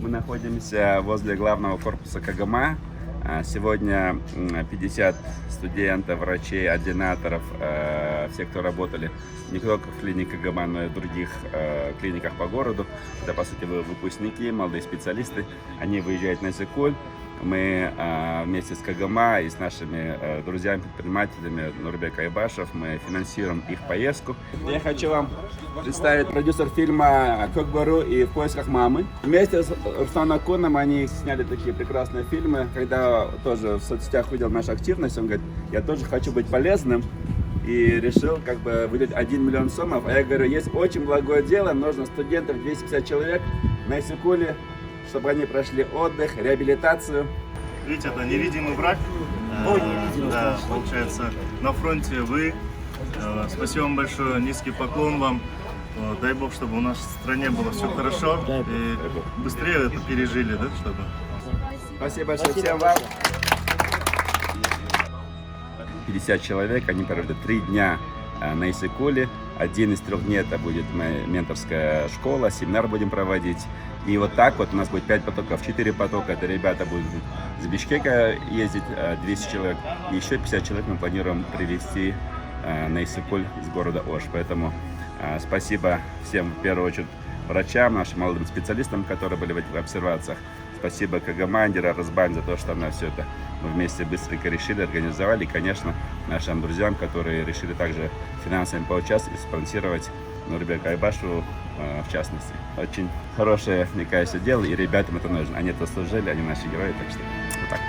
Мы находимся возле главного корпуса КГМА. Сегодня 50 студентов, врачей, ординаторов, все, кто работали не только в клинике КГМА, но и в других клиниках по городу. Это, по сути, выпускники, молодые специалисты. Они выезжают на Иссык-Куль. Мы вместе с КГМА и с нашими друзьями-предпринимателями Нурбек Айбашев, мы финансируем их поездку. Я хочу вам представить продюсер фильма «Кокбару» и «В поисках мамы». Вместе с Русланом Акуном они сняли такие прекрасные фильмы. Когда тоже в соцсетях увидел нашу активность, он говорит, я тоже хочу быть полезным. И решил выделить 1 миллион сомов. А я говорю, есть очень благое дело, нужно студентов 250 человек на Иссык-Куле, чтобы они прошли отдых, реабилитацию. Видите, это невидимый враг. Да, получается, на фронте вы. Спасибо вам большое, низкий поклон вам. Дай Бог, чтобы у нас в стране было все хорошо и быстрее это пережили, да, чтобы. Спасибо большое всем вам. 50 человек, они проведут 3 дня на Иссык-Куле. Один из 3 дней это будет менторская школа, семинар будем проводить. И вот так вот у нас будет 5 потоков, 4 потока. Это ребята будут с Бишкека ездить, 200 человек. И еще 50 человек мы планируем привезти на Иссык-Куль из города Ош. Поэтому спасибо всем, в первую очередь, врачам, нашим молодым специалистам, которые были в этих обсервациях. Спасибо КГМА, Индира Разбань за то, что она все это мы вместе быстренько решили, организовали. И, конечно, нашим друзьям, которые решили также финансами поучаствовать и спонсировать Нурбека Айбашеву в частности. Очень хорошее, мне кажется, дело, и ребятам это нужно. Они это служили, они наши герои, так что вот так.